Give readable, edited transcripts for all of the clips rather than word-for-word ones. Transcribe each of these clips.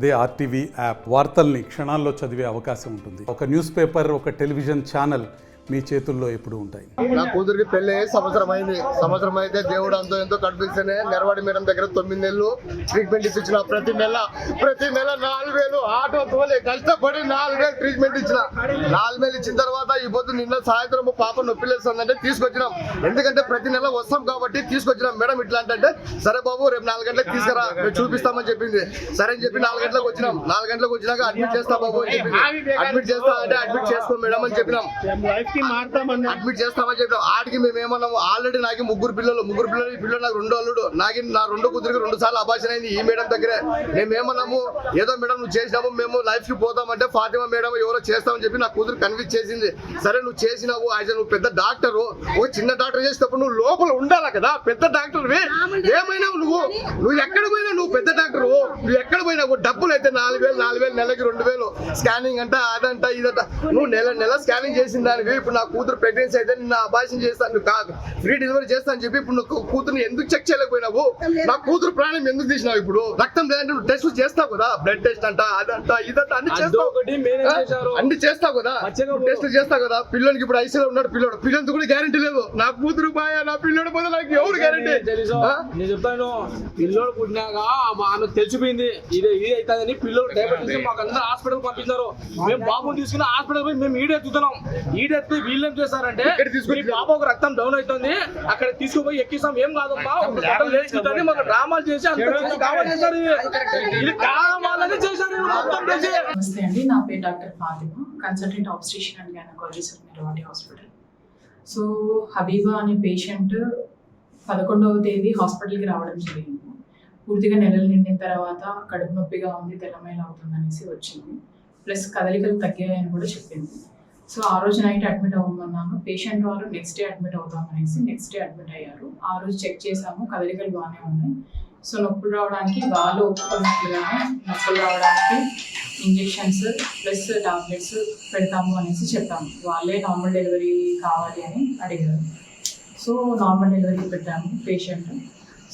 అదే RTV app వార్తల్ని క్షణాల్లో చదివే అవకాశం ఉంటుంది. ఒక న్యూస్ పేపర్, ఒక టెలివిజన్ ఛానల్ మీ చేతుల్లో ఎప్పుడు ఉంటాయి. నా కూతురికి పెళ్లి సంవత్సరం అయింది. సంవత్సరం అయితే దేవుడు అంతో ఎంతో కనిపిస్తేనే నెరవాడి మేడం దగ్గర 9 నెలలు ట్రీట్మెంట్ ఇప్పించిన. ప్రతి నెల 4,000 ఆటో తోలే కష్టపడి 4,000 ట్రీట్మెంట్ ఇచ్చిన. 4,000 ఇచ్చిన తర్వాత ఈ పొద్దు నిన్న సాయంత్రం పాప నొప్పి లేస్తుందంటే తీసుకొచ్చినాం. ఎందుకంటే ప్రతి నెల వస్తాం కాబట్టి తీసుకొచ్చినాం. మేడం ఇట్లా అంటే సరే బాబు రేపు 4 గంటలకు తీసుకురా మేము చూపిస్తామని చెప్పింది. సరే అని చెప్పి 4 గంటలకు వచ్చినాం. 4 గంటలకు వచ్చినాక అడ్మిట్ చేస్తా బాబు అని చెప్పింది. అడ్మిట్ చేస్తా అంటే అడ్మిట్ చేసుకో మేడం అని చెప్పినాం. అడ్మిట్ చేస్తామని చెప్పాం. ఆడికి మేము ఏమన్నాము, ఆల్రెడీ నాకు ముగ్గురు పిల్లలు ఈ పిల్లలు నాకు 2 అల్లుడు, నాకు నా 2 కూతురికి 2 సార్లు అబార్షన్ అయింది ఈ మేడం దగ్గరే. మేము ఏమన్నాము, ఏదో మేడం నువ్వు చేసినాము మేము లైఫ్ కి పోతామంటే ఫాతిమా మేడం ఎవరో చేస్తామని చెప్పి నా కూతురు కన్విన్స్ చేసింది. సరే నువ్వు చేసినావు, అయితే నువ్వు పెద్ద డాక్టర్, ఒక చిన్న డాక్టర్ చేసేటప్పుడు నువ్వు లోపల ఉండాలి కదా, పెద్ద డాక్టర్వి ఏమైనా నువ్వు ఎక్కడ పోయినా నువ్వు పెద్ద డాక్టర్, నువ్వు ఎక్కడ పోయినా డబ్బులు అయితే 4,000 నెలకి 2,000 స్కానింగ్ అంట అదంట ఇదంట. నువ్వు నెల స్కానింగ్ చేసిన దానికి ఇప్పుడు నా కూతురు ప్రెగ్నెన్సీ అయితే నిన్న అబార్షన్ చేస్తాను కాదు ఫ్రీ డెలివరీ చేస్తా అని చెప్పి ఇప్పుడు నువ్వు కూతురుని ఎందుకు చెక్ చేయలేకపోయినావు? నా కూతురు ప్రాణం ఎందుకు తీసినావు? ఇప్పుడు రక్తం లేదంటే నువ్వు టెస్ట్ చేస్తావు కదా, బ్లడ్ టెస్ట్ అంట అదంట ఇదంట అన్ని చేస్తావు కదా, టెస్ట్ చేస్తావు కదా. పిల్లలకి ఇప్పుడు ఐసీలో ఉన్నాడు పిల్లలతో కూడా గ్యారంటీ లేదు. నా కూతురు బాయా నా పిల్లడు పోతే నాకు ఎవరు గ్యారంటీ? నేను చెప్తాను, పిల్లోడు పుట్టినాక ఆమె తెలిసిపోయింది ఇది అవుతుందని పిల్లలు డైబెటీస్ మాకు అందరూ హాస్పిటల్ పంపిస్తారు. మేము బాబుని తీసుకుని హాస్పిటల్ పోయి మేము ఈడెత్తుతున్నాం. ఈడెత్తి వీళ్ళు ఏం చేస్తారంటే బాబుకు రక్తం డౌన్ అవుతుంది అక్కడ తీసుకుపోయి ఎక్కిస్తాం. ఏం కాదమ్మా లేచుకుంటుంది మాకు డ్రామాలు చేసి నమస్తే అండి, నా పేరు doctor Fatima, consultant obstetrician and gynaecologist Neravadi hospital. So Habiba అనే పేషెంట్ 11వ తేదీ హాస్పిటల్కి రావడం జరిగింది. పూర్తిగా నెలలు నిండిన తర్వాత కడుపు నొప్పిగా ఉంది, తెల్లమైలు అవుతుంది అనేసి వచ్చింది. ప్లస్ కదలికలు తగ్గాయని కూడా చెప్పింది. సో ఆ రోజు నైట్ అడ్మిట్ అవ్వమన్నాను. పేషెంట్ వాళ్ళు నెక్స్ట్ డే అడ్మిట్ అవుతామనేసి నెక్స్ట్ డే అడ్మిట్ అయ్యారు. ఆ రోజు చెక్ చేసాము, కదలికలు బాగానే ఉన్నాయి. సో నొప్పులు రావడానికి వాళ్ళు ఒప్పుకున్నట్లుగానే నొప్పులు రావడానికి ఇంజెక్షన్స్ ప్లస్ టాబ్లెట్స్ పెడతాము అనేసి చెప్పాము. వాళ్ళే నార్మల్ డెలివరీ కావాలి అని అడిగారు. సో నార్మల్ డెలివరీ పెట్టాము పేషెంట్.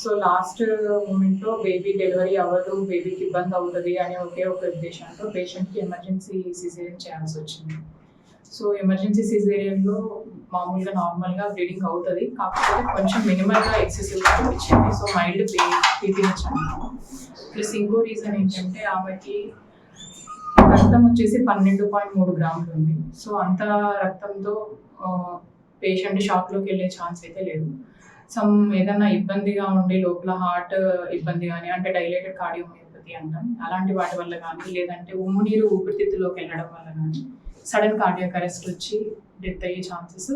సో లాస్ట్ మూమెంట్లో బేబీ డెలివరీ అవ్వదు, బేబీకి ఇబ్బంది అవుతుంది అనే ఒకే ఒక ఉద్దేశంతో పేషెంట్కి ఎమర్జెన్సీ సిజేరియన్ చేయాల్సి వచ్చింది. సో ఎమర్జెన్సీ సిజేరియన్లో మామూలుగా నార్మల్గా బ్లీడింగ్ అవుతుంది, కాకపోతే కొంచెం మినిమల్గా ఎక్సెసివ్గా అనిపించింది. సో మైల్డ్ పీపీహెచ్ అన్నాము. ప్లస్ ఇంకో రీజన్ ఏంటంటే ఆమెకి రక్తం వచ్చేసి 12.3 గ్రాములు ఉంది. సో అంత రక్తంతో పేషెంట్ షాక్లోకి వెళ్ళే ఛాన్స్ అయితే లేదు. సమ్ ఏదైనా ఇబ్బందిగా ఉండి లోపల హార్ట్ ఇబ్బంది కానీ, అంటే డైలేటెడ్ కార్డియోమయోపతి అంటాం, అలాంటి వాటి వల్ల కానీ, లేదంటే ఉమ్ము నీరు ఊపిరితిత్తులోకి వెళ్ళడం వల్ల కానీ సడన్ కార్డియాక్ అరెస్ట్ వచ్చి డెత్ అయ్యే ఛాన్సెస్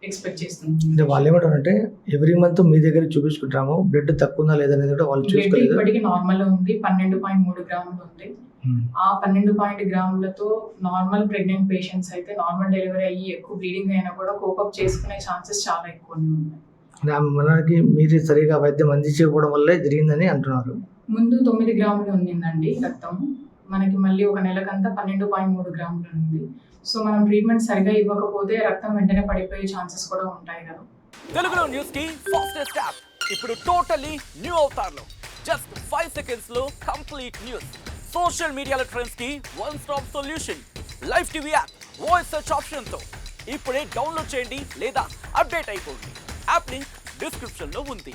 ఎక్స్పెక్ట్ చేస్తున్నాం. అంటే వాళ్ళు ఏమంటారంటే ఎవ్రీ మంత్ మీ దగ్గర చూపించుకుంటాము, బ్లడ్ తక్కువ ఉందా లేదనేది కూడా వాళ్ళు చూసుకోలేదు. ఇప్పటికీ నార్మల్ ఉంది, 12.3 గ్రాములు ఉంది. ఆ 12 గ్రాములతో నార్మల్ ప్రెగ్నెంట్ పేషెంట్స్ అయితే నార్మల్ డెలివరీ అయ్యి ఎక్కువ బ్లీడింగ్ అయినా కూడా కోపప్ చేసుకునే ఛాన్సెస్ చాలా ఎక్కువ ఉన్నాయి. మనకి మీరు సరిగా వైద్యం అందించకపోవడం వల్లే జరిగిందని అంటున్నారు. ముందు 9 గ్రాములు ఉండిందండి రక్తం, మనకి మళ్ళీ ఒక నెలకంతా 12.3 గ్రాములు ఉంది. సో మనం ట్రీట్మెంట్ సరిగా ఇవ్వకపోతే రక్తం వెంటనే పడిపోయే ఛాన్సెస్ కూడా ఉంటాయి కదా. తెలుగులో న్యూస్ కి ఫాస్టెస్ట్ యాప్ ఇప్పుడు టోటల్లీ న్యూ అవతార్లో జస్ట్ 5 సెకండ్స్ లో కంప్లీట్ న్యూస్. సోషల్ మీడియాలో ట్రెండ్స్ కి one stop solution. Live TV app voice search option తో ఇప్పుడే డౌన్లోడ్ చేయండి లేదా అప్డేట్ అయిపోండి. యాప్ లింక్ డిస్క్రిప్షన్ లో ఉంది.